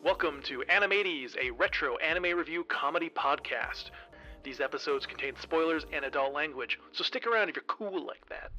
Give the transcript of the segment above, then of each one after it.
Welcome to Animates, a retro anime review comedy podcast. These episodes contain spoilers and adult language, so stick around if you're cool like that.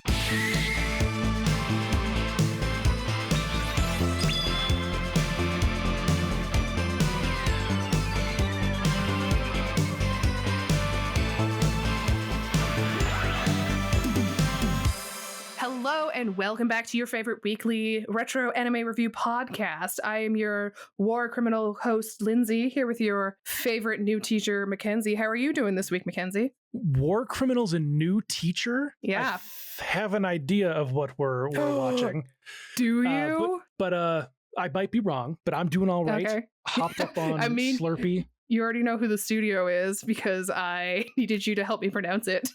Hello and welcome back to your favorite weekly retro anime review podcast. I am your war criminal host, Lindsey, here with your favorite new teacher, Mackenzie. How are you doing this week, Mackenzie? War criminals and new teacher? Yeah. I have an idea of what we're watching. Do you? But I might be wrong, but I'm doing all right. Okay. Hopped up on Slurpee. You already know who the studio is because I needed you to help me pronounce it.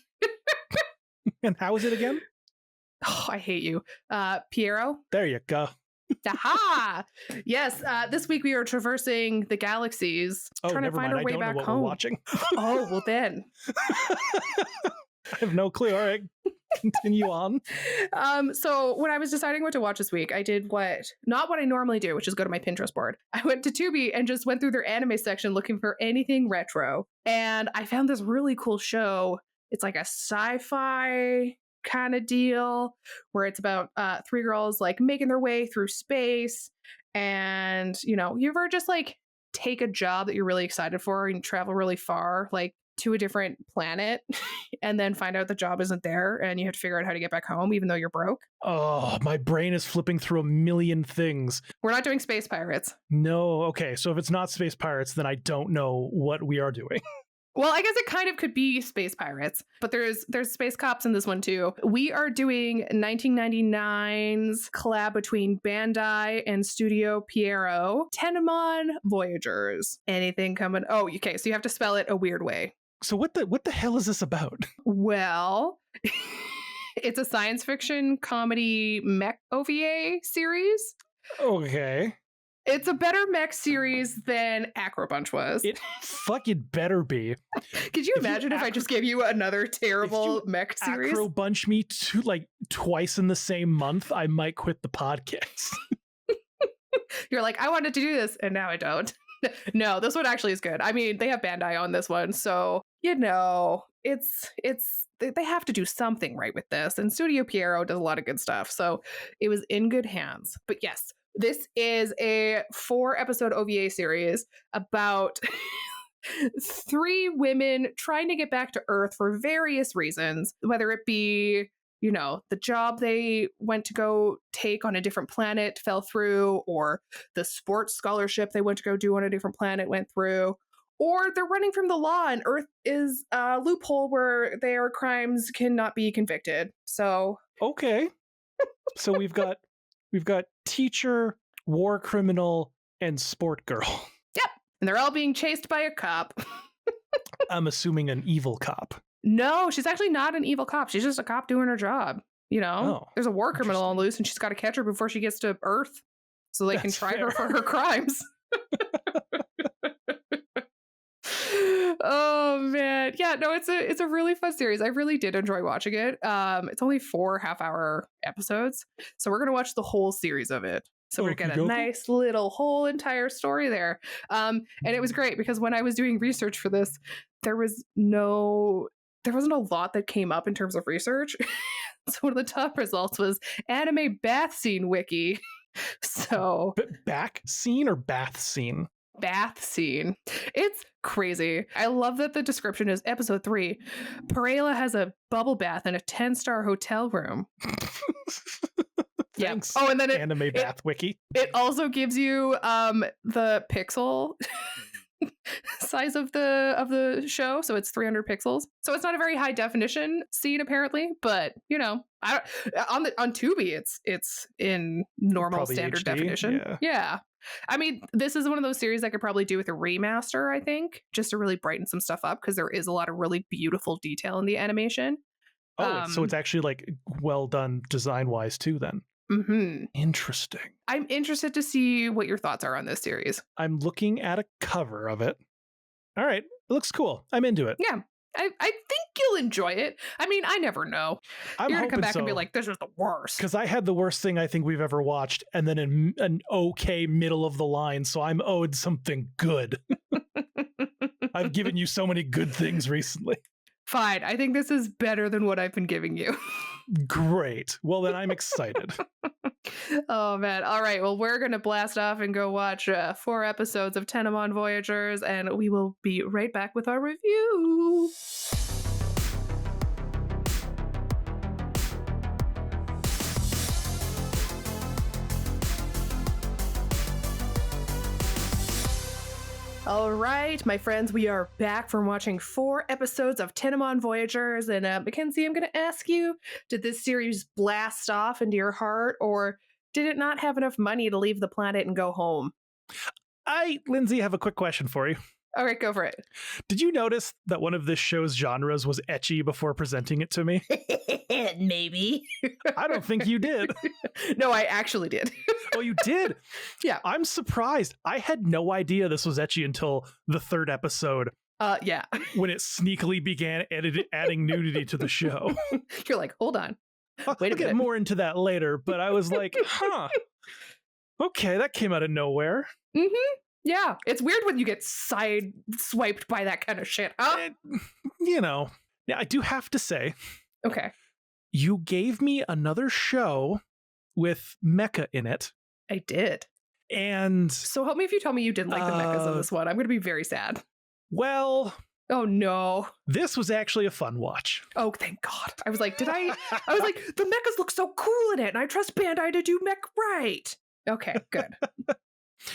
And how is it again? Oh, I hate you. Piero? There you go. Aha! Yes, this week we are traversing the galaxies, trying to find our way back home. We're watching. Oh, well then. I have no clue. All right, continue on. So when I was deciding what to watch this week, I did not what I normally do, which is go to my Pinterest board. I went to Tubi and just went through their anime section looking for anything retro. And I found this really cool show. It's like a sci-fi kind of deal where it's about three girls like making their way through space. And, you ever just like take a job that you're really excited for and travel really far, like to a different planet and then find out the job isn't there and you have to figure out how to get back home even though you're broke? Oh, my brain is flipping through a million things. We're not doing space pirates. No. Okay. So if it's not space pirates, then I don't know what we are doing. Well, I guess it kind of could be space pirates, but there's space cops in this one too. We are doing 1999's collab between Bandai and Studio Pierrot, Tenamonya Voyagers. Anything coming? Oh, okay. So you have to spell it a weird way. So what the hell is this about? Well, it's a science fiction comedy mech OVA series. Okay. It's a better mech series than Acrobunch was. It fucking better be. Could you imagine if I just gave you another terrible mech series? Acrobunch me twice in the same month, I might quit the podcast. You're like, I wanted to do this, and now I don't. No, this one actually is good. I mean, they have Bandai on this one, so it's they have to do something right with this. And Studio Pierrot does a lot of good stuff, so it was in good hands. But yes. This is a 4-episode OVA series about 3 women trying to get back to Earth for various reasons, whether it be, the job they went to go take on a different planet fell through, or the sports scholarship they went to go do on a different planet went through, or they're running from the law and Earth is a loophole where their crimes cannot be convicted. So okay. So we've got teacher, war criminal, and sport girl. Yep. And they're all being chased by a cop. I'm assuming an evil cop. No, she's actually not an evil cop. She's just a cop doing her job. There's a war criminal on loose and she's got to catch her before she gets to Earth so they can try her for her crimes. Oh man. Yeah, no, it's a really fun series. I really did enjoy watching it. It's only 4 half-hour episodes, so we're gonna watch the whole series of it. So we're gonna get a nice little whole entire story there. And it was great because when I was doing research for this, there wasn't a lot that came up in terms of research. So one of the top results was anime bath scene wiki. So back scene or bath scene? Bath scene. It's crazy. I love that the description is episode 3. Parela has a bubble bath in a 10-star hotel room. Thanks. Yeah. Oh, and then anime bath wiki. It also gives you the pixel size of the show, so it's 300 pixels. So it's not a very high definition scene apparently, but on Tubi it's in normal probably standard HD, definition. Yeah. I mean, this is one of those series I could probably do with a remaster, I think, just to really brighten some stuff up because there is a lot of really beautiful detail in the animation. So it's actually like well done design-wise too then. Mm-hmm. Interesting. I'm interested to see what your thoughts are on this series. I'm looking at a cover of it. All right. It looks cool. I'm into it. Yeah. I think you'll enjoy it. I mean, I never know. I'm You're gonna come hoping back and be so. like, this is the worst. Because I had the worst thing I think we've ever watched, and then an okay middle of the line, so I'm owed something good. I've given you so many good things recently. Fine. I think this is better than what I've been giving you. Great. Well, then I'm excited. Oh, man. All right. Well, we're going to blast off and go watch 4 episodes of Tenamonya Voyagers, and we will be right back with our review. All right, my friends, we are back from watching 4 episodes of Tenamonya Voyagers. And Mackenzie, I'm going to ask you, did this series blast off into your heart, or did it not have enough money to leave the planet and go home? I, Lindsay, have a quick question for you. All right, go for it. Did you notice that one of this show's genres was ecchi before presenting it to me? Maybe. I don't think you did. No, I actually did. Oh, you did? Yeah. I'm surprised. I had no idea this was ecchi until the 3rd episode. Yeah. When it sneakily began adding nudity to the show. You're like, hold on. I'll get more into that later, but I was like, huh. Okay, that came out of nowhere. Mm-hmm. Yeah. It's weird when you get side swiped by that kind of shit, huh? Now I do have to say, Okay. you gave me another show with Mecha in it. I did. And So help me if you tell me you didn't like the mechas in this one. I'm going to be very sad. well, Oh, no. this was actually a fun watch. Oh, thank God. I was like, I was like, the mechas look so cool in it, and I trust Bandai to do mech right. Okay, good.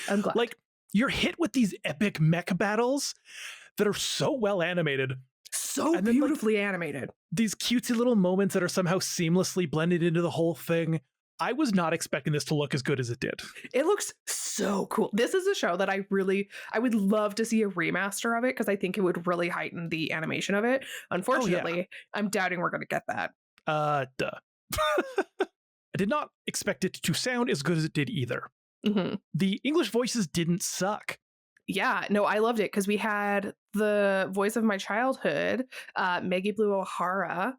I'm glad. Like, you're hit with these epic mech battles that are so well animated. So and then, beautifully animated. These cutesy little moments that are somehow seamlessly blended into the whole thing. I was not expecting this to look as good as it did. It looks so cool. This is a show that I would love to see a remaster of it, because I think it would really heighten the animation of it. Unfortunately, I'm doubting we're going to get that. Duh. I did not expect it to sound as good as it did either. Mm-hmm. The English voices didn't suck. Yeah, no, I loved it, because we had the voice of my childhood, Maggie Blue O'Hara.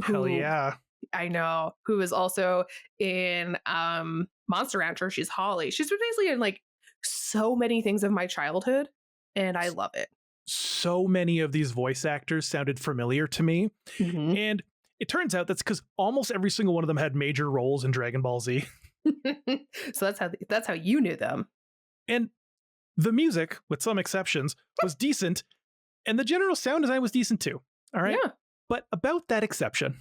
Hell yeah. I know, who is also in Monster Rancher. She's Holly. She's been basically in like so many things of my childhood, and I love it. So many of these voice actors sounded familiar to me. Mm-hmm. And it turns out that's because almost every single one of them had major roles in Dragon Ball Z. So that's how you knew them. And the music, with some exceptions, was decent, and the general sound design was decent too. All right? Yeah. But about that exception.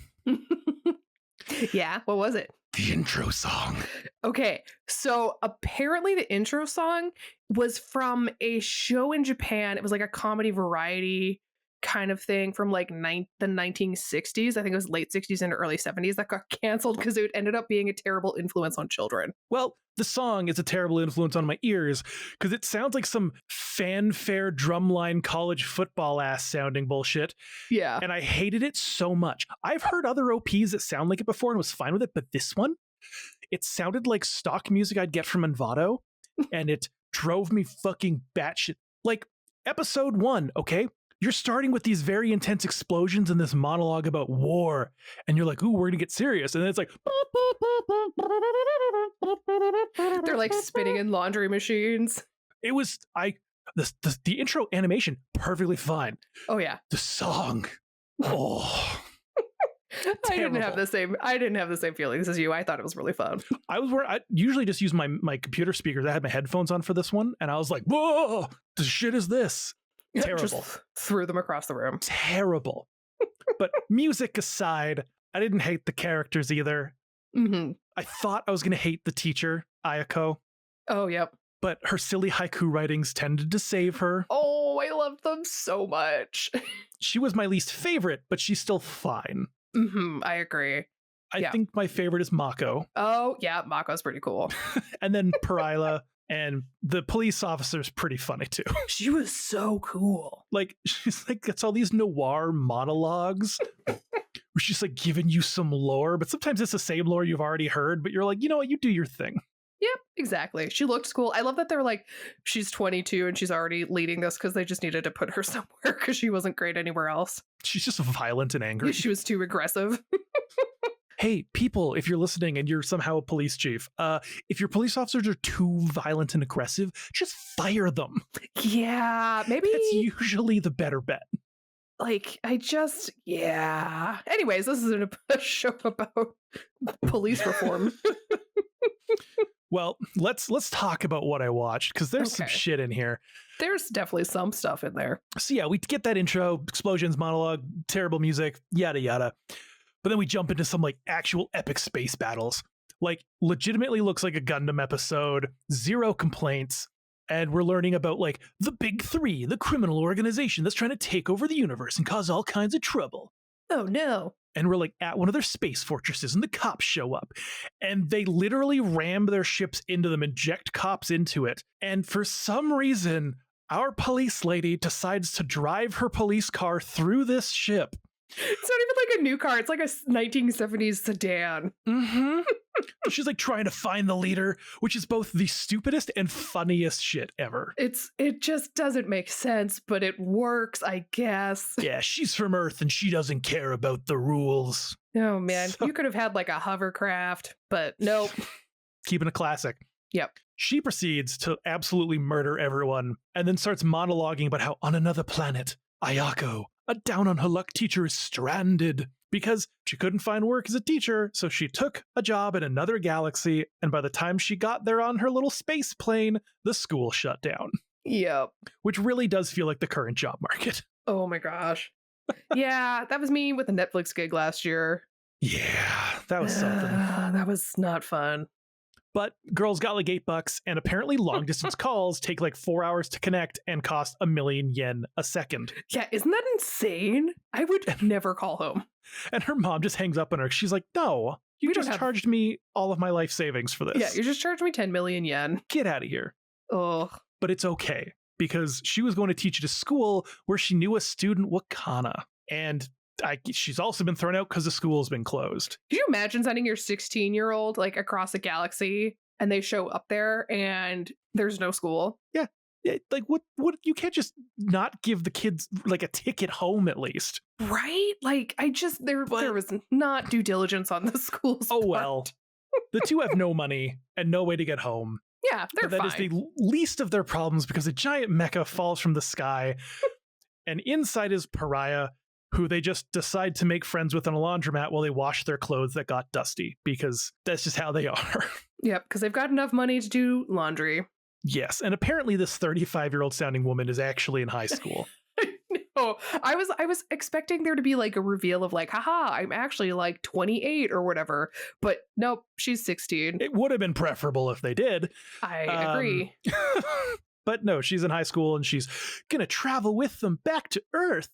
Yeah, what was it? The intro song. Okay, so apparently the intro song was from a show in Japan. It was like a comedy variety kind of thing from like the 1960s. I think it was late 60s and early 70s that got canceled because it ended up being a terrible influence on children. Well, the song is a terrible influence on my ears because it sounds like some fanfare drumline college football ass sounding bullshit. Yeah. And I hated it so much. I've heard other OPs that sound like it before and was fine with it, but this one, it sounded like stock music I'd get from Envato, and it drove me fucking batshit. Like, episode 1, okay? You're starting with these very intense explosions and this monologue about war, and you're like, ooh, we're gonna get serious. And then it's like, they're like spinning in laundry machines. It was, the intro animation, perfectly fine. Oh, yeah. The song, oh. I didn't have the same feelings as you. I thought it was really fun. I usually just use my computer speakers. I had my headphones on for this one, and I was like, whoa, the shit is this? Terrible. Just threw them across the room. Terrible. But music aside, I didn't hate the characters either. Mm-hmm. I thought I was going to hate the teacher, Ayako, Oh, yep. but her silly haiku writings tended to save her. Oh, I loved them so much. She was my least favorite, but she's still fine. Mm-hmm. I agree. I think my favorite is Mako. Oh, yeah. Mako's pretty cool. And then Perila. And the police officer's pretty funny too. She was so cool. Like, she's like, gets all these noir monologues where she's like giving you some lore, but sometimes it's the same lore you've already heard, but you're like, you know what, you do your thing. Yep, Exactly. She looked cool. I love that they're like, she's 22 and she's already leading this because they just needed to put her somewhere because she wasn't great anywhere else. She's just violent and angry. She was too aggressive. Hey, people, if you're listening and you're somehow a police chief, if your police officers are too violent and aggressive, just fire them. Yeah, maybe. That's usually the better bet. Like, Anyways, this isn't a show about police reform. Well, let's talk about what I watched, because there's some shit in here. There's definitely some stuff in there. So yeah, we get that intro, explosions, monologue, terrible music, yada yada. But then we jump into some like actual epic space battles. Like, legitimately looks like a Gundam episode, zero complaints. And we're learning about like the Big Three, the criminal organization that's trying to take over the universe and cause all kinds of trouble. Oh no. And we're like at one of their space fortresses and the cops show up and they literally ram their ships into them, inject cops into it. And for some reason, our police lady decides to drive her police car through this ship. It's not even like a new car. It's like a 1970s sedan. Mm-hmm. She's like trying to find the leader, which is both the stupidest and funniest shit ever. It just doesn't make sense, but it works, I guess. Yeah, she's from Earth and she doesn't care about the rules. Oh man, you could have had like a hovercraft, but nope. Keeping a classic. Yep. She proceeds to absolutely murder everyone and then starts monologuing about how on another planet, Ayako, a down-on-her-luck teacher, is stranded because she couldn't find work as a teacher, so she took a job in another galaxy, and by the time she got there on her little space plane, the school shut down. Yep. Which really does feel like the current job market. Oh my gosh. Yeah, that was me with a Netflix gig last year. Yeah, that was something. That was not fun. But girls got like $8, and apparently long distance calls take like 4 hours to connect and cost 1,000,000 yen a second. Yeah, isn't that insane? I would never call home. And her mom just hangs up on her. She's like, no, you just charged me all of my life savings for this. Yeah, you just charged me 10 million yen. Get out of here. Oh. But it's okay, because she was going to teach at a school where she knew a student, Wakana. And she's also been thrown out because the school's been closed. Could you imagine sending your 16-year-old like across a galaxy and they show up there and there's no school? Yeah. Like what you can't just not give the kids like a ticket home at least. Right? Like there was not due diligence on the school's part. Well. The two have no money and no way to get home. Yeah, they're fine. That is the least of their problems because a giant mecha falls from the sky and inside is Pariah, who they just decide to make friends with in a laundromat while they wash their clothes that got dusty, because that's just how they are. Yep, because they've got enough money to do laundry. Yes, and apparently this 35-year-old sounding woman is actually in high school. No, I was expecting there to be like a reveal of like, haha, I'm actually like 28 or whatever. But nope, she's 16. It would have been preferable if they did. I agree. But no, she's in high school and she's gonna travel with them back to Earth.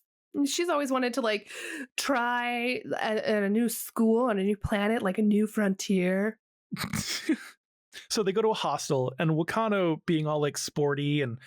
She's always wanted to like try at a new school on a new planet, like a new frontier. So they go to a hostel, and Wakano, being all like sporty and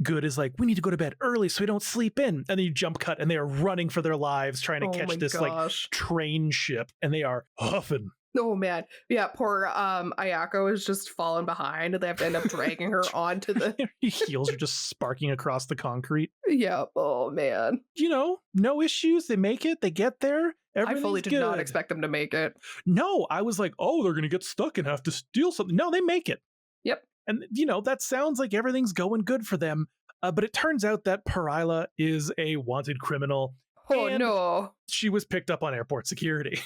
good, is like, we need to go to bed early so we don't sleep in. And then you jump cut and they are running for their lives trying to catch this like train ship, and they are huffing. Oh man. Yeah, poor Ayako is just falling behind and they have to end up dragging her onto the heels are just sparking across the concrete. Yeah, oh man. You know, no issues. They make it, they get there. I fully did not expect them to make it. No, I was like, oh, they're gonna get stuck and have to steal something. No, they make it. Yep. And you know, that sounds like everything's going good for them. But it turns out that Pariah is a wanted criminal. Oh no. She was picked up on airport security.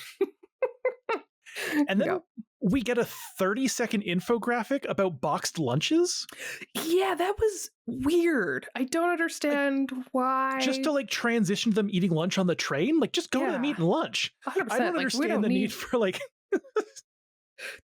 And then we get a 30-second infographic about boxed lunches. Yeah, that was weird. I don't understand why. Just to like transition to them eating lunch on the train? Like, just go to them eating lunch. 100%. I don't understand the need for like...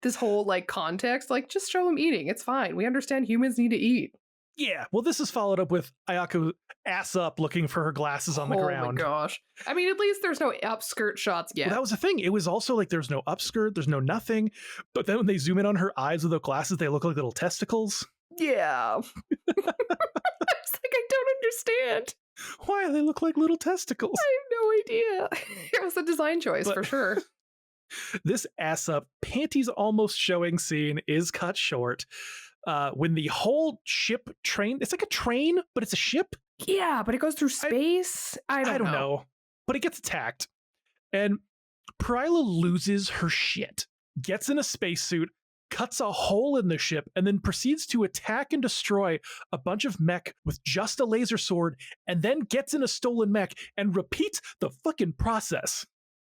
this whole like context. Like, just show them eating. It's fine. We understand humans need to eat. Yeah, well, this is followed up with Ayako ass up looking for her glasses on the ground. Oh my gosh. I mean, at least there's no upskirt shots yet. Well, that was the thing. It was also like there's no upskirt, there's no nothing. But then when they zoom in on her eyes with the glasses, they look like little testicles. Yeah. It's like, I don't understand. Why do they look like little testicles? I have no idea. It was a design choice for sure. This ass up, panties almost showing scene is cut short when the whole ship train, it's like a train, but it's a ship. Yeah, but it goes through space. I don't know. But it gets attacked. And Pryla loses her shit, gets in a spacesuit, cuts a hole in the ship, and then proceeds to attack and destroy a bunch of mech with just a laser sword, and then gets in a stolen mech and repeats the fucking process.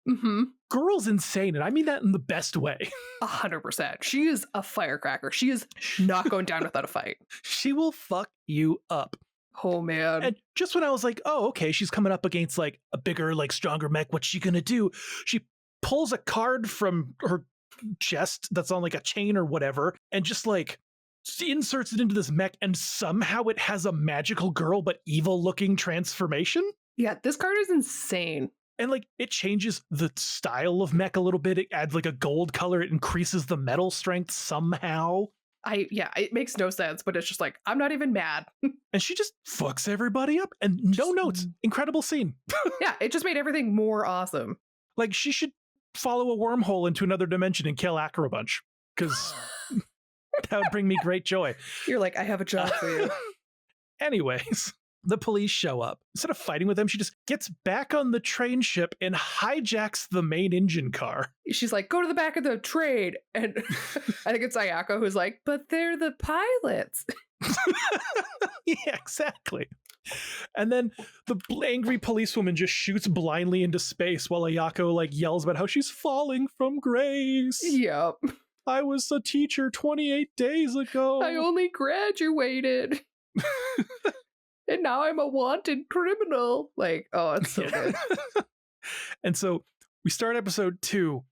Mm-hmm. Girl's insane, and I mean that in the best way. 100%. She is a firecracker. She is not going down without a fight. She will fuck you up. Oh, man. And just when I was like, oh, okay, she's coming up against like a bigger, like stronger mech, what's she gonna do? She pulls a card from her chest that's on like a chain or whatever, and just like inserts it into this mech, and somehow it has a magical girl but evil looking transformation. Yeah, this card is insane. And like it changes the style of mech a little bit. It adds like a gold color. It increases the metal strength somehow. It makes no sense, but it's just like, I'm not even mad. And she just fucks everybody up, and no notes. Incredible scene. Yeah, it just made everything more awesome. Like she should follow a wormhole into another dimension and kill Acro Bunch, because that would bring me great joy. You're like, I have a job for you. Anyways, the police show up. Instead of fighting with them, she just gets back on the train ship and hijacks the main engine car. She's like, go to the back of the train. And I think it's Ayako who's like, but they're the pilots. Yeah, exactly. And then the angry policewoman just shoots blindly into space while Ayako like yells about how she's falling from grace. Yep. I was a teacher 28 days ago. I only graduated. And now I'm a wanted criminal. Like, oh, it's so good. And so we start episode 2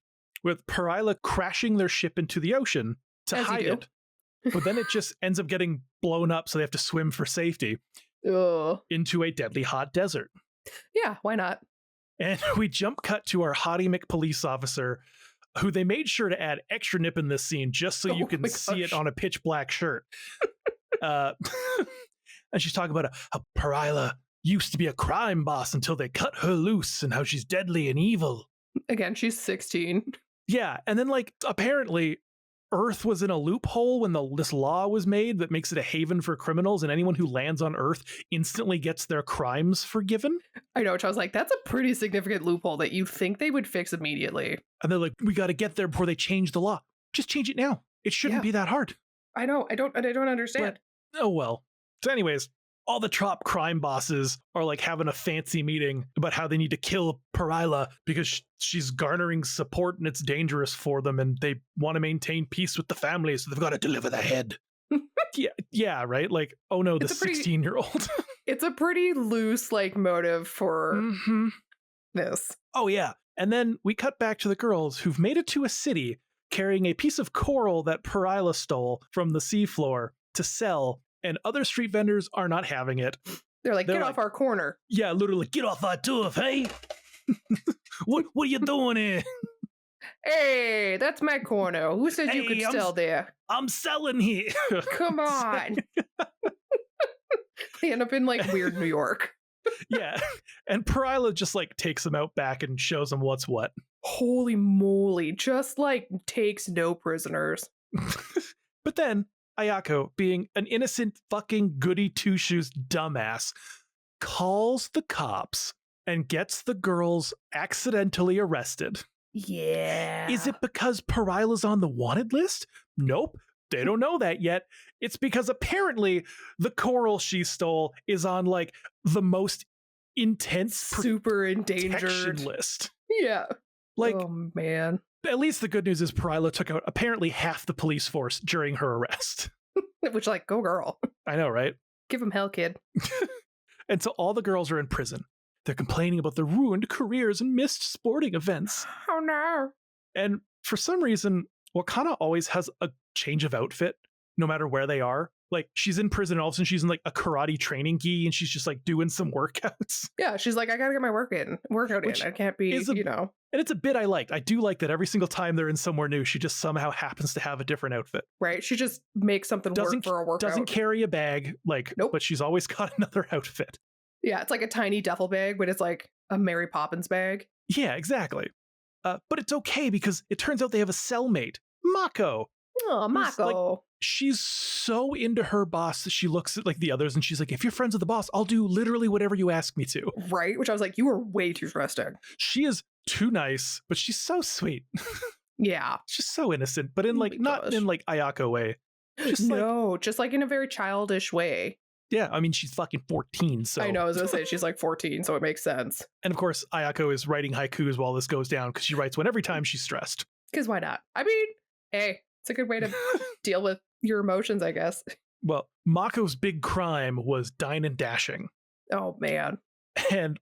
with Pryla crashing their ship into the ocean to hide it. But then it just ends up getting blown up, so they have to swim for safety into a deadly hot desert. Yeah, why not? And we jump cut to our hottie McPolice officer, who they made sure to add extra nip in this scene just so you can see it on a pitch black shirt. And she's talking about how Pryla used to be a crime boss until they cut her loose, and how she's deadly and evil. Again, she's 16. Yeah, and then like apparently Earth was in a loophole when this law was made that makes it a haven for criminals, and anyone who lands on Earth instantly gets their crimes forgiven. I know, which I was like, that's a pretty significant loophole that you think they would fix immediately. And they're like, we got to get there before they change the law. Just change it now. It shouldn't be that hard. I know. I don't understand. But, oh well. So anyways, all the top crime bosses are like having a fancy meeting about how they need to kill Pryla because she's garnering support and it's dangerous for them, and they want to maintain peace with the family, so they've got to deliver the head. Yeah, right? Like, oh no, the 16-year-old. It's a pretty loose like motive for this. Oh yeah. And then we cut back to the girls who've made it to a city carrying a piece of coral that Pryla stole from the seafloor to sell. And other street vendors are not having it. They're like, get off our corner. Yeah, literally, get off our turf, hey? What are you doing here? Hey, that's my corner. Who said you could sell there? I'm selling here. Come on. They end up in like weird New York. Yeah, and Pryla just like takes them out back and shows them what's what. Holy moly, just like takes no prisoners. But then Ayako, being an innocent fucking goody two-shoes dumbass, calls the cops and gets the girls accidentally arrested. Yeah. Is it because Pryla's on the wanted list? Nope. They don't know that yet. It's because apparently the coral she stole is on like the most intense super endangered list. Yeah. Like, oh man. At least the good news is Pryla took out apparently half the police force during her arrest. Which, like, go girl. I know, right? Give him hell, kid. And so all the girls are in prison. They're complaining about their ruined careers and missed sporting events. Oh no. And for some reason, Wakana always has a change of outfit, no matter where they are. Like, she's in prison and all of a sudden she's in like a karate training gi and she's just like doing some workouts. Yeah, she's like, I gotta get my workout in. I can't be, you know. And it's a bit I liked. I do like that every single time they're in somewhere new, she just somehow happens to have a different outfit. Right. She just makes something work for a workout. Doesn't carry a bag, like, nope. But she's always got another outfit. Yeah, it's like a tiny duffel bag, but it's like a Mary Poppins bag. Yeah, exactly. But it's okay because it turns out they have a cellmate, Mako. Oh, Mako. She's so into her boss that she looks at like the others and she's like, if you're friends with the boss, I'll do literally whatever you ask me to. Right? Which I was like, you are way too trusting. She is too nice, but she's so sweet. Yeah. She's so innocent, but in like, not in like Ayako way. Just just like in a very childish way. Yeah, I mean, she's fucking 14, so. I know, I was going to say, she's like 14, so it makes sense. And of course, Ayako is writing haikus while this goes down because she writes one every time she's stressed. Because why not? I mean, hey, it's a good way to deal with your emotions, I guess. Well, Mako's big crime was dine and dashing. Oh, man. And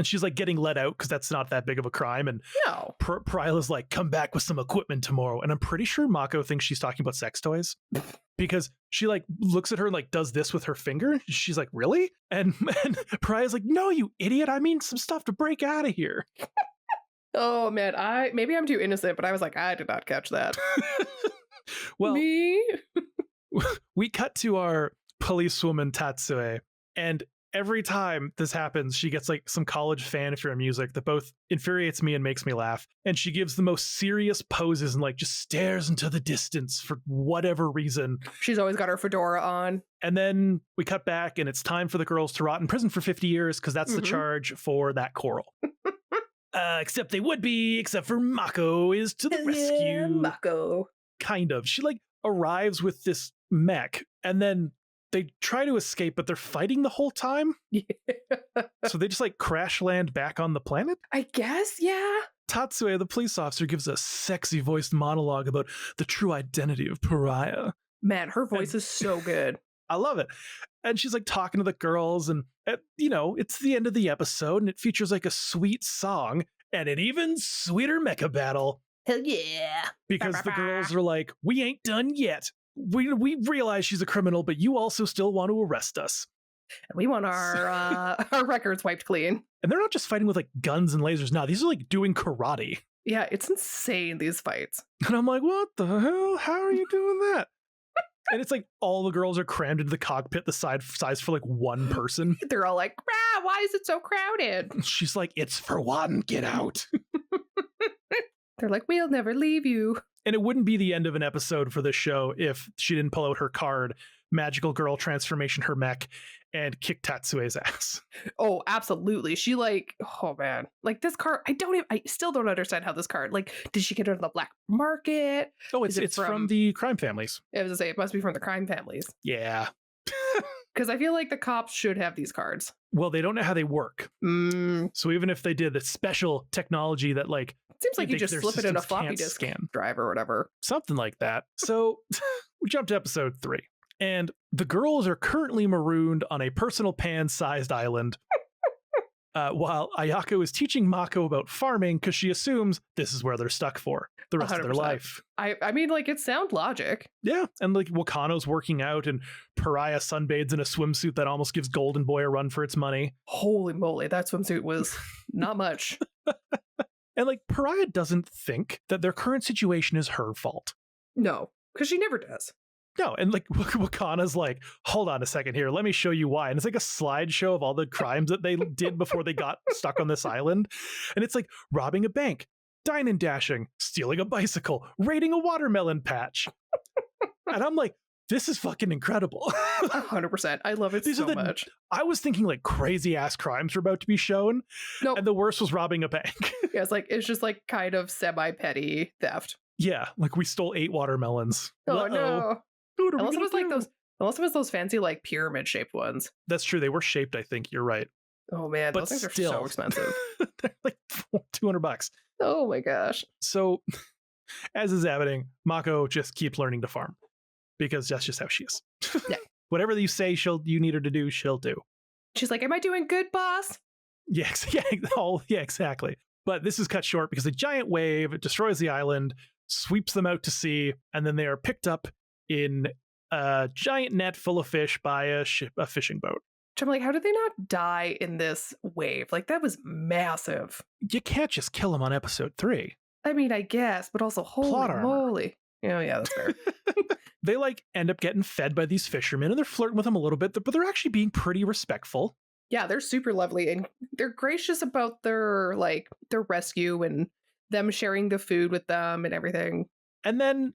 she's like getting let out because that's not that big of a crime. And no. Pryla's like, come back with some equipment tomorrow. And I'm pretty sure Mako thinks she's talking about sex toys because she like looks at her and like does this with her finger. She's like, really? And Pryla's like, no, you idiot. I mean, some stuff to break out of here. Oh, man. Maybe I'm too innocent, but I was like, I did not catch that. Well, me? We cut to our policewoman Tatsue, and every time this happens, she gets like some college fanfare music that both infuriates me and makes me laugh. And she gives the most serious poses and like just stares into the distance for whatever reason. She's always got her fedora on. And then we cut back and it's time for the girls to rot in prison for 50 years because that's the charge for that coral. Except they would be, except for Mako is to the rescue. Mako. Kind of. She like arrives with this mech and then they try to escape, but they're fighting the whole time. Yeah. So they just like crash land back on the planet? I guess, yeah. Tatsue, the police officer, gives a sexy voiced monologue about the true identity of Pariah. Man, her voice is so good. I love it. And she's like talking to the girls and, you know, it's the end of the episode and it features like a sweet song and an even sweeter mecha battle. Hell yeah. Because the girls are like, we ain't done yet. We realize she's a criminal, but you also still want to arrest us. And we want our records wiped clean. And they're not just fighting with like guns and lasers now. These are like doing karate. Yeah, it's insane, these fights. And I'm like, what the hell? How are you doing that? And it's like all the girls are crammed into the cockpit the size for like one person. They're all like, why is it so crowded? She's like, it's for one, get out. They're like, we'll never leave you. And it wouldn't be the end of an episode for this show if she didn't pull out her card, Magical Girl Transformation, her mech, and kick Tatsue's ass. Oh, absolutely. She like, oh man, like this card. I still don't understand how this card. Like, did she get it on the black market? Oh, it's from the crime families. I was gonna say it must be from the crime families. Yeah. Because I feel like the cops should have these cards. Well, they don't know how they work. So even if they did the special technology that like, it seems like you just slip it in a floppy disk drive or whatever. Something like that. So we jumped to episode 3. And the girls are currently marooned on a personal pan-sized island while Ayako is teaching Mako about farming because she assumes this is where they're stuck for the rest 100%. Of their life. I mean, like, it's sound logic. Yeah, and like Wakano's working out and Pariah sunbathes in a swimsuit that almost gives Golden Boy a run for its money. Holy moly, that swimsuit was not much. And like Pariah doesn't think that their current situation is her fault. No, because she never does. No, and like Wakana's like, hold on a second here, let me show you why. And it's like a slideshow of all the crimes that they did before they got stuck on this island. And it's like robbing a bank, dine and dashing, stealing a bicycle, raiding a watermelon patch. And I'm like, this is fucking incredible. 100%. I love it so much. I was thinking like crazy ass crimes were about to be shown. Nope. And the worst was robbing a bank. Yeah, it's just like kind of semi-petty theft. Yeah, like we stole 8 watermelons. Oh no. Unless it was those fancy like pyramid shaped ones. That's true. They were shaped, I think. You're right. Oh man, but those things still, are so expensive. They're like $200. Oh my gosh. So as is happening, Mako just keeps learning to farm because that's just how she is. Yeah. Whatever you say you need her to do, she'll do. She's like, am I doing good, boss? Yes. Yeah, exactly. But this is cut short because a giant wave destroys the island, sweeps them out to sea, and then they are picked up in a giant net full of fish by a fishing boat. I'm like, how did they not die in this wave? Like, that was massive. You can't just kill them on episode 3. I mean, I guess, but also holy moly. Oh, yeah, that's fair. They like end up getting fed by these fishermen and they're flirting with them a little bit, but they're actually being pretty respectful. Yeah, they're super lovely and they're gracious about their rescue and them sharing the food with them and everything. And then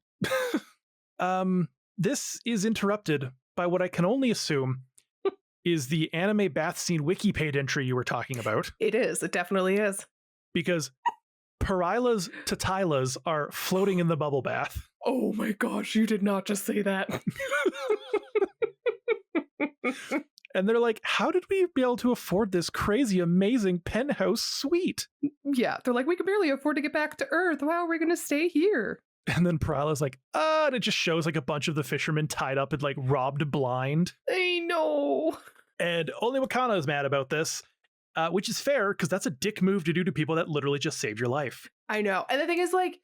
this is interrupted by what I can only assume is the anime bath scene wiki page entry you were talking about. It is. It definitely is. Because Perila's Tatilas are floating in the bubble bath. Oh my gosh, you did not just say that. And they're like, how did we be able to afford this crazy, amazing penthouse suite? Yeah, they're like, we can barely afford to get back to Earth. How are we going to stay here? And then Perila's like, and it just shows like a bunch of the fishermen tied up and like robbed blind. I know. And only Wakana is mad about this, which is fair because that's a dick move to do to people that literally just saved your life. I know. And the thing is, like,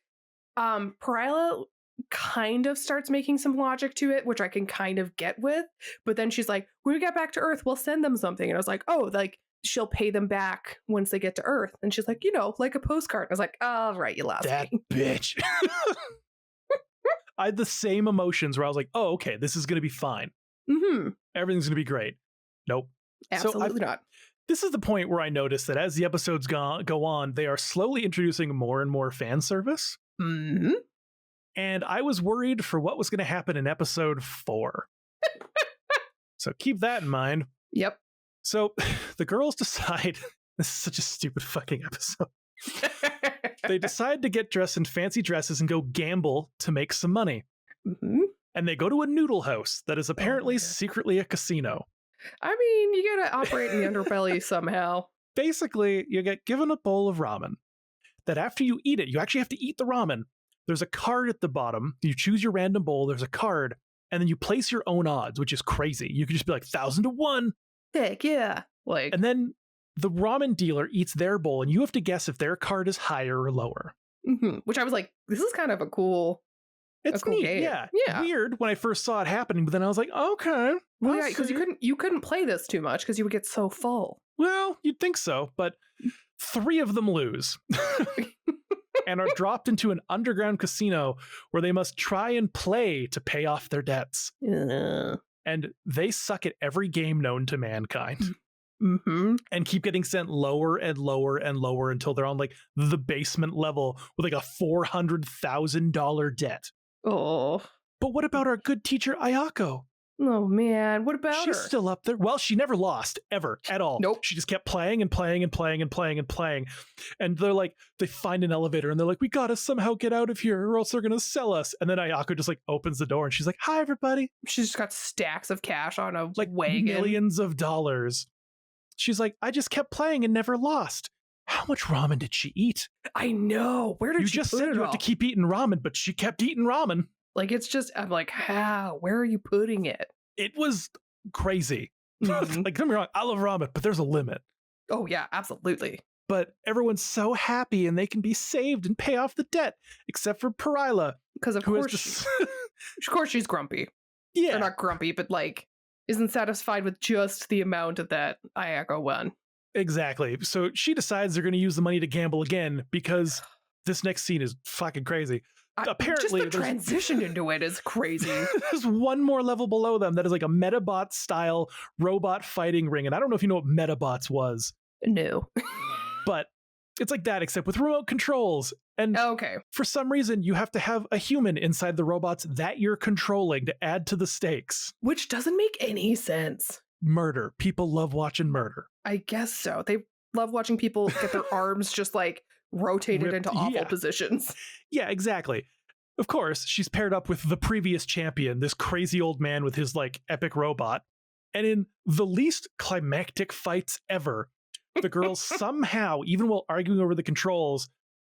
Perila kind of starts making some logic to it, which I can kind of get with. But then she's like, when we get back to Earth, we'll send them something. And I was like, oh, like, she'll pay them back once they get to Earth. And she's like, like a postcard. I was like, oh, right, you lost that me. Bitch. I had the same emotions where I was like, oh, okay, this is going to be fine. Mm-hmm. Everything's going to be great. Nope. Absolutely not. This is the point where I noticed that as the episodes go on, they are slowly introducing more and more fan service. Mm-hmm. And I was worried for what was going to happen in episode 4. So keep that in mind. Yep. So the girls decide, this is such a stupid fucking episode. They decide to get dressed in fancy dresses and go gamble to make some money. Mm-hmm. And they go to a noodle house that is apparently secretly a casino. I mean, you gotta operate in the underbelly somehow. Basically, you get given a bowl of ramen that after you eat it, you actually have to eat the ramen. There's a card at the bottom. You choose your random bowl. There's a card. And then you place your own odds, which is crazy. You could just be like 1,000 to 1. Heck yeah. Like, And then the ramen dealer eats their bowl, and you have to guess if their card is higher or lower. mm-hmm. Which I was like, this is kind of a cool. It's cool neat, game. yeah. Weird when I first saw it happening, but then I was like, okay. Well, I'll yeah, because see. you couldn't play this too much because you would get so full. Well, you'd think so, but 3 of them lose and are dropped into an underground casino where they must try and play to pay off their debts. And they suck at every game known to mankind. Mm-hmm. And keep getting sent lower and lower and lower until they're on like the basement level with like a $400,000 debt. Oh. But what about our good teacher Ayako? Oh man, what about She's her? still up there. Well, she never lost ever at all. Nope. She just kept playing and playing and playing and playing and playing. And they're like, they find an elevator and they're like, we gotta somehow get out of here or else they're gonna sell us. And then Ayako just like opens the door and she's like, hi everybody. She's just got stacks of cash on a Like wagon. millions of dollars. She's like, I just kept playing and never lost. How much ramen did she eat? I know. Where did You she just put said it you all? have to keep eating ramen, but she kept eating ramen. Like, it's just, I'm like, how? Where are you putting it? It was crazy. Mhm. Like, don't get me wrong, I love ramen, but there's a limit. Oh yeah, absolutely. But everyone's so happy and they can be saved and pay off the debt, except for Perila, Because of who has course, to... of course she's grumpy. Yeah. Or not grumpy, but like, isn't satisfied with just the amount of that Ayako won. Exactly. So she decides they're going to use the money to gamble again because this next scene is fucking crazy. Apparently, just the transition into it is crazy. there's one more level below them that is like a Metabot style robot fighting ring. And I don't know if you know what Metabots was, No. but it's like that, except with remote controls. And Okay. for some reason, you have to have a human inside the robots that you're controlling to add to the stakes. Which doesn't make any sense. Murder. People love watching murder. I guess so. They love watching people get their arms just like rotated Ripped, into awful yeah. positions. Yeah, exactly. Of course, she's paired up with the previous champion, this crazy old man with his like epic robot. And in the least climactic fights ever, the girls somehow, even while arguing over the controls,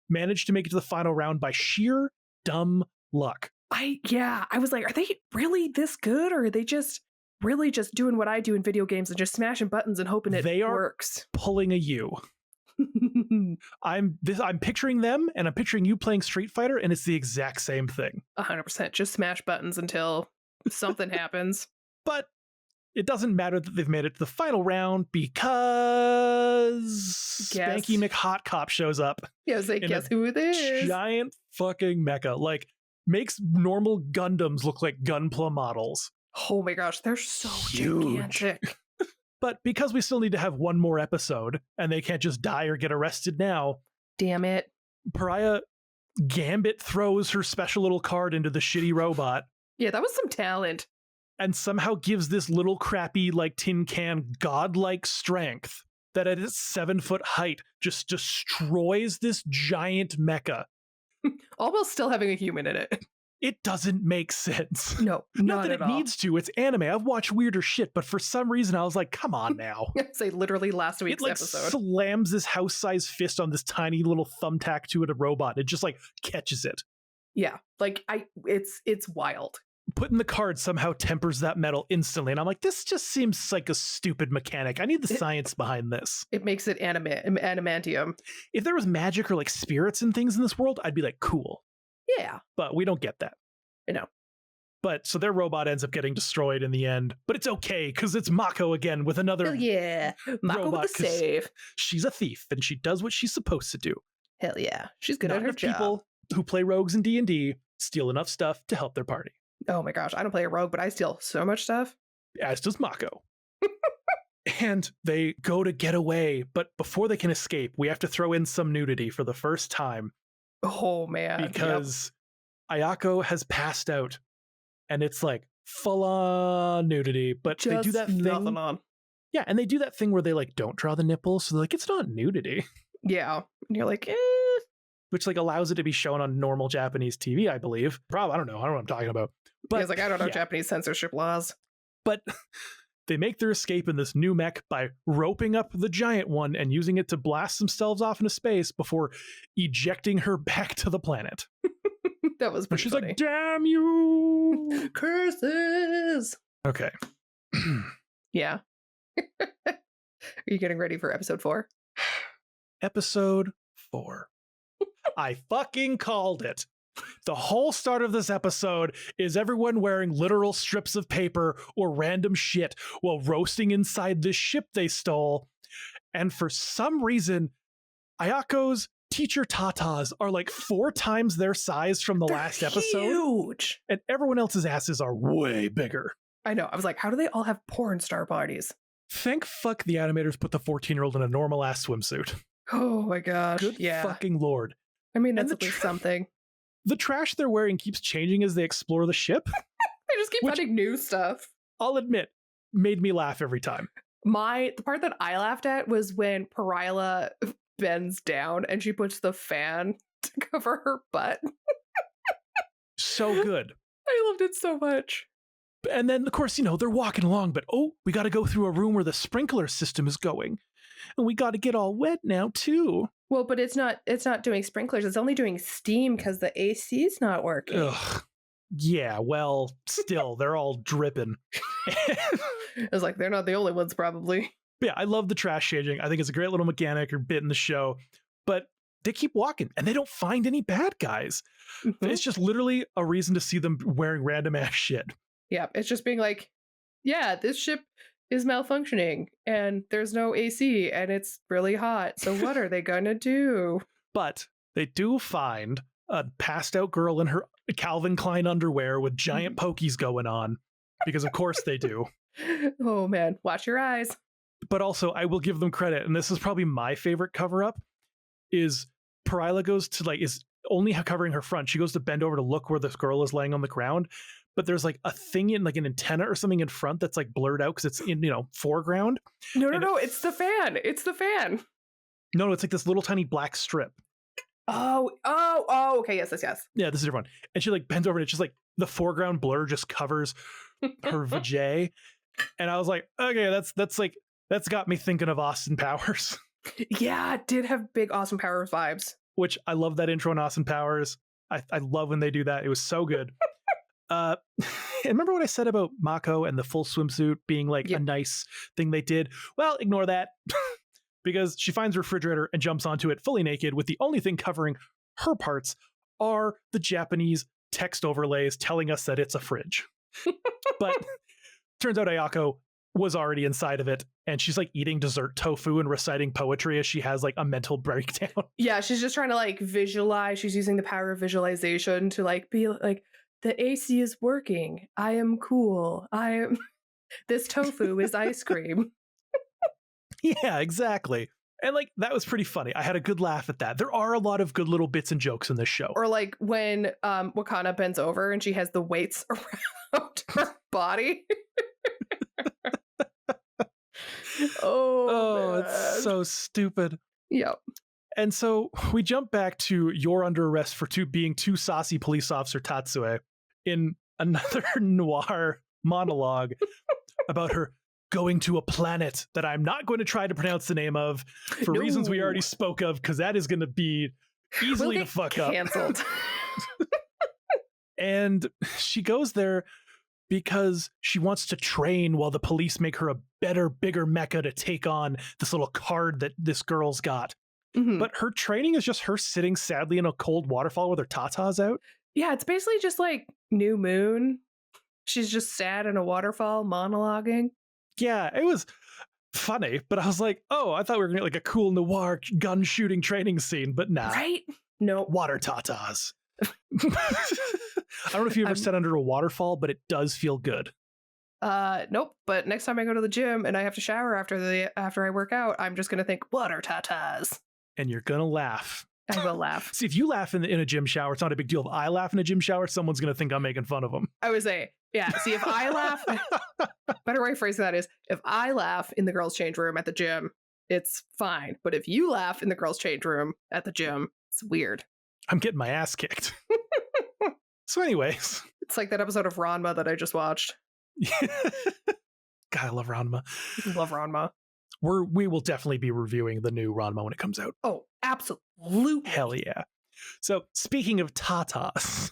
managed to make it to the final round by sheer dumb luck. I was like, are they really this good, or are they just really just doing what I do in video games and just smashing buttons and hoping it works? Pulling a U. I'm picturing them, and I'm picturing you playing Street Fighter, and it's the exact same thing. 100%. Just smash buttons until something happens. But it doesn't matter that they've made it to the final round because Spanky McHot Cop shows up. Yeah, I guess who it is. Giant fucking mecha. Like, makes normal Gundams look like Gunpla models. Oh my gosh, they're so Huge. gigantic. But because we still need to have one more episode, and they can't just die or get arrested now, Damn it. Pariah Gambit throws her special little card into the shitty robot Yeah, that was some talent. and somehow gives this little crappy, like, tin can godlike strength that at its 7-foot height just destroys this giant mecha. All while still having a human in it. It doesn't make sense. No, Not that at it all. needs to. It's anime. I've watched weirder shit, but for some reason I was like, come on now. Say literally last It week's like episode. slams this house-sized fist on this tiny little thumbtack to it, a robot. It just like catches it. Yeah, like it's wild. Putting the card somehow tempers that metal instantly, and I'm like, this just seems like a stupid mechanic. I need the science behind this. It makes it adamantium. If there was magic or like spirits and things in this world, I'd be like, cool. Yeah, But we don't get that. I know. But so their robot ends up getting destroyed in the end. But it's okay, because it's Mako again with another Hell yeah, Mako robot, with the 'cause save. she's a thief and she does what she's supposed to do. Hell yeah, she's good Not at her enough job. people who play rogues in D&D steal enough stuff to help their party. Oh my gosh, I don't play a rogue, but I steal so much stuff. As does Mako. And they go to get away, but before they can escape, we have to throw in some nudity for the first time Oh man, because Ayako has passed out, and it's like full-on nudity. But Just they do that thing. nothing on. Yeah, and they do that thing where they like don't draw the nipples, so they're like, it's not nudity, Yeah, and you're like, which like allows it to be shown on normal Japanese TV, I believe. Probably, I don't know what I'm talking about. But He's like, I don't know yeah. Japanese censorship laws. But they make their escape in this new mech by roping up the giant one and using it to blast themselves off into space before ejecting her back to the planet. That was And pretty she's funny. like, damn you! Curses. Okay. Yeah. Are you getting ready for episode 4? Episode 4. I fucking called it. The whole start of this episode is everyone wearing literal strips of paper or random shit while roasting inside this ship they stole. And for some reason, Ayako's teacher tatas are like 4 times their size from the last episode. Huge. And everyone else's asses are way bigger. I know. I was like, how do they all have porn star bodies? Thank fuck the animators put the 14-year-old in a normal ass swimsuit. Oh my gosh. Good yeah. fucking lord. I mean, And that's the at least something. The trash they're wearing keeps changing as they explore the ship. They just keep Which- finding new stuff. I'll admit, made me laugh every time. The part that I laughed at was when Pariah bends down and she puts the fan to cover her butt. So good. I loved it so much. And then, of course, they're walking along, but we got to go through a room where the sprinkler system is going. And we got to get all wet now, too. Well, but it's not doing sprinklers. It's only doing steam because the AC is not working. Ugh. Yeah, well, still, they're all dripping. I was like, they're not the only ones, probably. Yeah, I love the trash changing. I think it's a great little mechanic or bit in the show. But they keep walking and they don't find any bad guys. Mhm. It's just literally a reason to see them wearing random ass shit. Yeah, it's just being like, yeah, this ship is malfunctioning and there's no AC and it's really hot. So what are they gonna do? But they do find a passed out girl in her Calvin Klein underwear with giant pokies going on. Because of course they do. Oh man, watch your eyes. But also, I will give them credit, and this is probably my favorite cover-up, is Pariah goes to, is only covering her front. She goes to bend over to look where this girl is laying on the ground, but there's a thing in an antenna or something in front that's blurred out because it's in, foreground. No, it's the fan. It's the fan. No, it's this little tiny black strip. Oh, okay, yes. Yeah, this is different. And she bends over and it's just the foreground blur just covers her vajay. And I was like, okay, that's got me thinking of Austin Powers. Yeah, it did have big Awesome Powers vibes. Which I love that intro in Austin Powers. I love when they do that. It was so good. And remember what I said about Mako and the full swimsuit being a nice thing they did? Well, ignore that. Because she finds a refrigerator and jumps onto it fully naked with the only thing covering her parts are the Japanese text overlays telling us that it's a fridge. But turns out Ayako was already inside of it, and she's like eating dessert tofu and reciting poetry as she has like a mental breakdown. Yeah, she's just trying to like visualize. She's using the power of visualization to like be like, the AC is working. I am cool. I am. This tofu is ice cream. Yeah, exactly. And like, that was pretty funny. I had a good laugh at that. There are a lot of good little bits and jokes in this show. Or like when Wakana bends over and she has the weights around her body. Oh, man. it's so stupid. Yep. And so we jump back to you're under arrest for being too saucy police officer Tatsue in another noir monologue about her going to a planet that I'm not going to try to pronounce the name of for reasons we already spoke of, because that is going to be easily to fuck canceled. up. And she goes there because she wants to train while the police make her a better, bigger mecha to take on this little card that this girl's got. Mm-hmm. But her training is just her sitting sadly in a cold waterfall with her tatas out. Yeah, it's basically just like New Moon. She's just sad in a waterfall monologuing. Yeah, it was funny, but I was like, oh, I thought we were going to get like a cool noir gun shooting training scene, but nah. Right? No. Water tatas. I don't know if you ever sat under a waterfall, but it does feel good. Nope. But next time I go to the gym and I have to shower after I work out, I'm just going to think water tatas. And you're going to laugh. I will laugh. See, if you laugh in a gym shower, it's not a big deal. If I laugh in a gym shower, someone's going to think I'm making fun of them. I would say, yeah. See, if I laugh, better way of phrasing that is, if I laugh in the girls' change room at the gym, it's fine. But if you laugh in the girls' change room at the gym, it's weird. I'm getting my ass kicked. So anyways. It's like that episode of Ranma that I just watched. God, I love Ranma. Love Ranma. We will definitely be reviewing the new Ranma when it comes out. Oh, absolutely. Hell yeah. So speaking of tatas,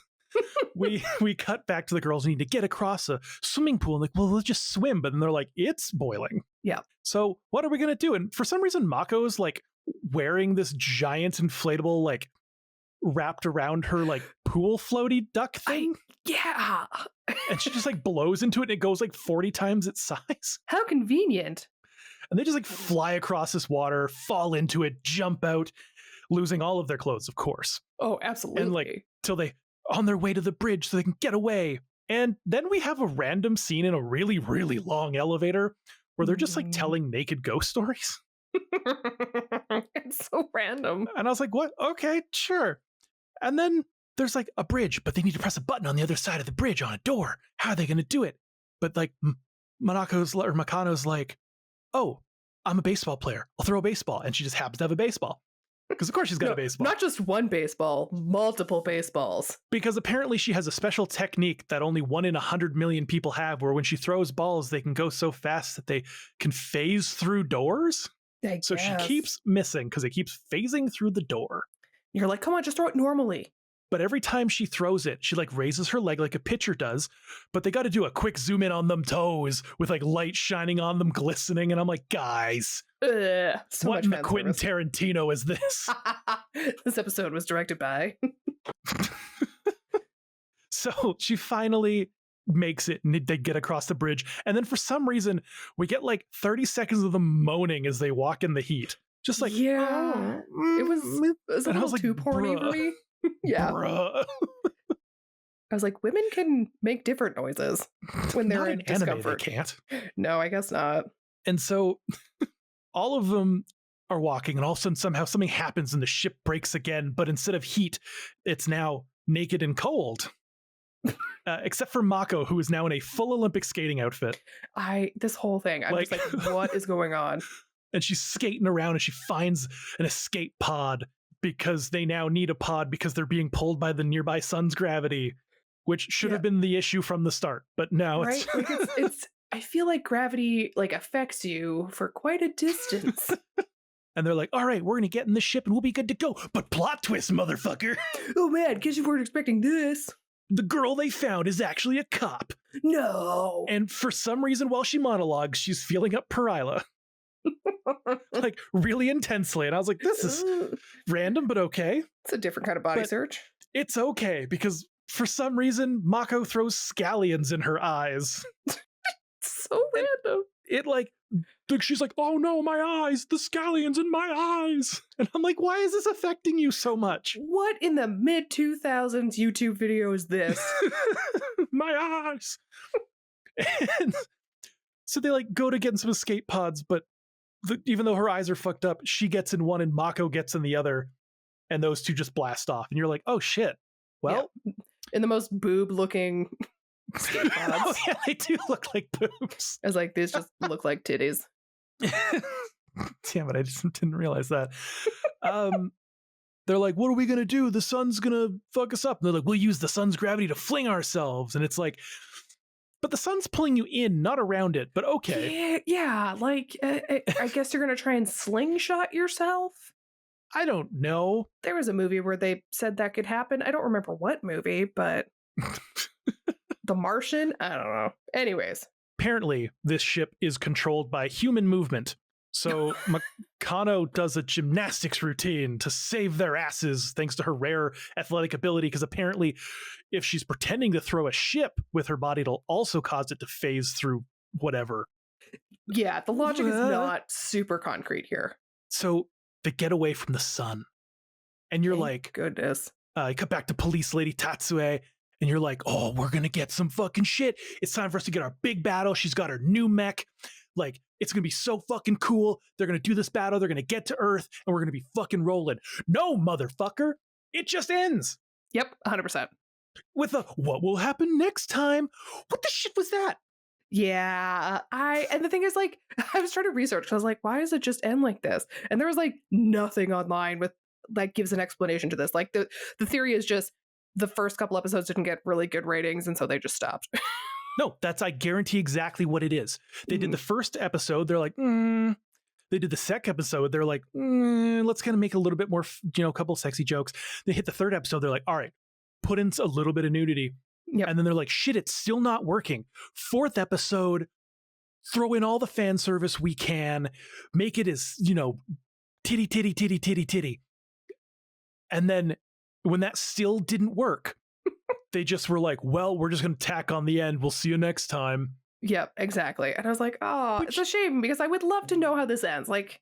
we cut back to the girls need to get across a swimming pool and like, well, let's just swim. But then they're like, it's boiling. Yeah. So what are we going to do? And for some reason, Mako's like wearing this giant inflatable, like wrapped around her like pool floaty duck thing. Yeah. And she just like blows into it and it goes like 40 times its size. How convenient. And they just like fly across this water, fall into it, jump out, losing all of their clothes, of course. Oh, absolutely. And like till they on their way to the bridge so they can get away. And then we have a random scene in a really, really long elevator where they're just like telling naked ghost stories. It's so random. And I was like, what? Okay, sure. And then there's like a bridge, but they need to press a button on the other side of the bridge on a door. How are they going to do it? But like Makano's like, oh, I'm a baseball player. I'll throw a baseball. And she just happens to have a baseball. Because of course she's got a baseball. Not just one baseball, multiple baseballs. Because apparently she has a special technique that only 1 in 100 million people have, where when she throws balls, they can go so fast that they can phase through doors. So she keeps missing because it keeps phasing through the door. You're like, come on, just throw it normally. But every time she throws it, she like raises her leg like a pitcher does. But they got to do a quick zoom in on them toes with like light shining on them, glistening. And I'm like, guys, so what in the Quentin Tarantino is this? This episode was directed by. So she finally makes it and they get across the bridge. And then for some reason, we get like 30 seconds of them moaning as they walk in the heat. Just like, yeah, it was a little too porny for me. Yeah. Bruh. I was like, women can make different noises when they're in discomfort. Anime, they can't. No, I guess not. And so all of them are walking, and all of a sudden somehow something happens and the ship breaks again. But instead of heat, it's now naked and cold. Except for Mako, who is now in a full Olympic skating outfit. This whole thing, I'm just like, what is going on? And she's skating around and she finds an escape pod because they now need a pod because they're being pulled by the nearby sun's gravity, which should have been the issue from the start. But now it's like it's I feel like gravity like affects you for quite a distance. And they're like, all right, we're going to get in the ship and we'll be good to go. But plot twist, motherfucker. Oh man, guess you weren't expecting this. The girl they found is actually a cop. No. And for some reason, while she monologues, she's feeling up Perila. Like really intensely. And I was like, this is random, but okay. It's a different kind of body search. It's okay because for some reason, Mako throws scallions in her eyes. So random. It like, she's like, oh no, my eyes, the scallions in my eyes. And I'm like, why is this affecting you so much? What in the mid 2000s YouTube video is this? My eyes. And so they like go to get some escape pods, but even though her eyes are fucked up, she gets in one and Mako gets in the other, and those two just blast off. And you're like, oh shit. Well, in the most boob-looking skate pods. Oh, yeah, they do look like boobs. I was like, these just look like titties. Damn it, I just didn't realize that. They're like, what are we going to do? The sun's going to fuck us up. And they're like, we'll use the sun's gravity to fling ourselves. And it's like, but the sun's pulling you in, not around it, but okay. Yeah, like, I guess you're going to try and slingshot yourself? I don't know. There was a movie where they said that could happen. I don't remember what movie, but The Martian? I don't know. Anyways. Apparently, this ship is controlled by human movement. So Makano does a gymnastics routine to save their asses thanks to her rare athletic ability, because apparently if she's pretending to throw a ship with her body, it'll also cause it to phase through whatever. Yeah, the logic is not super concrete here. So they get away from the sun. And you're Thank like, goodness. You cut back to police lady Tatsue, and you're like, oh, we're going to get some fucking shit. It's time for us to get our big battle. She's got her new mech. Like, it's going to be so fucking cool. They're going to do this battle. They're going to get to Earth, and we're going to be fucking rolling. No, motherfucker. It just ends. Yep, 100%. With a, what will happen next time? What the shit was that? Yeah, and the thing is, like, I was trying to research, because I was like, why does it just end like this? And there was, like, nothing online with, that gives an explanation to this. Like, the theory is just the first couple episodes didn't get really good ratings, and so they just stopped. No, I guarantee exactly what it is. They did the first episode, they're like, They did the second episode, they're like, let's kind of make a little bit more, a couple sexy jokes. They hit the third episode, they're like, all right, put in a little bit of nudity. Yep. And then they're like, shit, it's still not working. Fourth episode, throw in all the fan service we can, make it as, titty, titty, titty, titty, titty. And then when that still didn't work, they just were like, well, we're just going to tack on the end. We'll see you next time. Yep, exactly. And I was like, oh, it's a shame, because I would love to know how this ends. Like,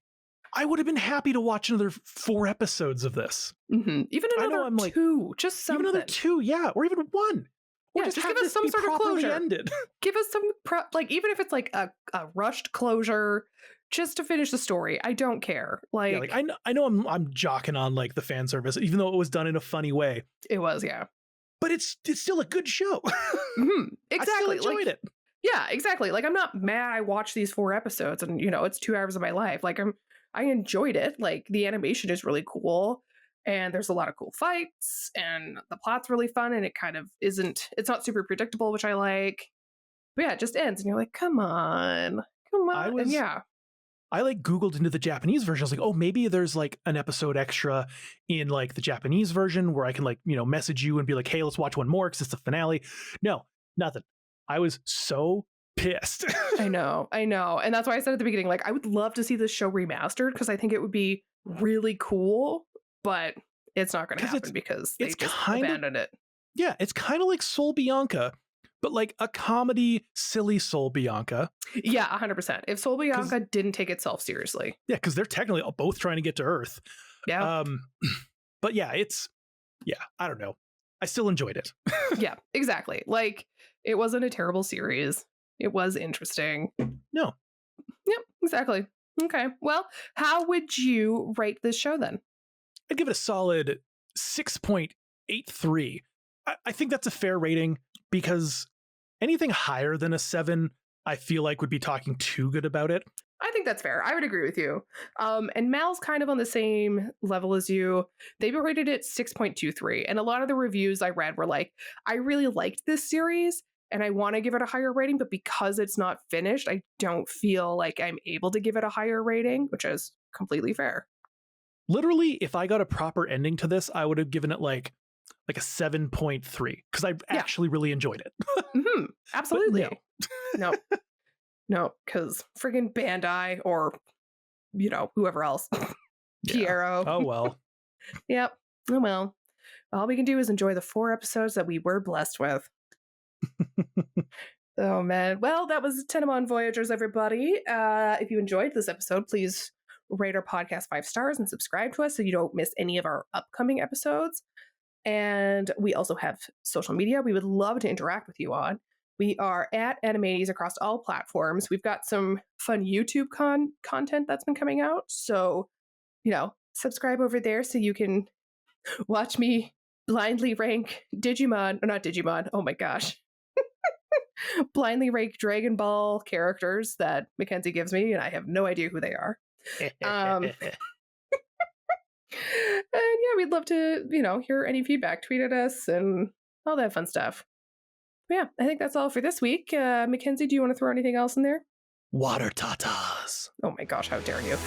I would have been happy to watch another 4 episodes of this. Even another 2, just something. Even another 2, yeah, or even 1. Or just give us some sort of closure. Ended. Give us some, even if it's like a rushed closure, just to finish the story. I don't care. Like, yeah, I know I'm jocking on like the fan service, even though it was done in a funny way. It was, yeah. But it's still a good show. Exactly. I still enjoyed it. Yeah, exactly. Like, I'm not mad I watched these 4 episodes and, it's 2 hours of my life. Like, I enjoyed it. Like, the animation is really cool, and there's a lot of cool fights, and the plot's really fun, and it kind of it's not super predictable, which I like. But yeah, it just ends, and you're like, come on. I like Googled into the Japanese version. I was like, oh, maybe there's like an episode extra in like the Japanese version where I can like, message you and be like, hey, let's watch one more because it's the finale. No, nothing. I was so pissed. I know. And that's why I said at the beginning, like, I would love to see this show remastered, because I think it would be really cool, but it's not going to happen because they just abandoned it. Yeah, it's kind of like Soul Bianca, but like a comedy, silly Soul Bianca. Yeah, 100%. If Soul Bianca didn't take itself seriously. Yeah, because they're technically both trying to get to Earth. Yeah. But yeah, I don't know. I still enjoyed it. Yeah, exactly. Like, it wasn't a terrible series. It was interesting. No. Yep, exactly. Okay. Well, how would you rate this show then? I'd give it a solid 6.83. I think that's a fair rating, because anything higher than a 7, I feel like would be talking too good about it. I think that's fair. I would agree with you. And Mal's kind of on the same level as you. They rated it 6.23. And a lot of the reviews I read were like, I really liked this series and I want to give it a higher rating, but because it's not finished, I don't feel like I'm able to give it a higher rating, which is completely fair. Literally, if I got a proper ending to this, I would have given it like a 7.3, because I actually really enjoyed it. Absolutely. No, because friggin' Bandai, or, whoever else. Piero. Oh, well. Yep. Oh, well. All we can do is enjoy the 4 episodes that we were blessed with. Oh, man. Well, that was Tenamonya Voyagers, everybody. If you enjoyed this episode, please rate our podcast 5 stars and subscribe to us so you don't miss any of our upcoming episodes. And we also have social media we would love to interact with you on. We are at Animates across all platforms. We've got some fun YouTube content that's been coming out. So, subscribe over there so you can watch me blindly rank Digimon, or not Digimon, oh my gosh. Blindly rank Dragon Ball characters that Mackenzie gives me, and I have no idea who they are. And yeah, we'd love to, hear any feedback. Tweet at us and all that fun stuff. But yeah, I think that's all for this week. Mackenzie, do you want to throw anything else in there? Water tatas. Oh my gosh, how dare you.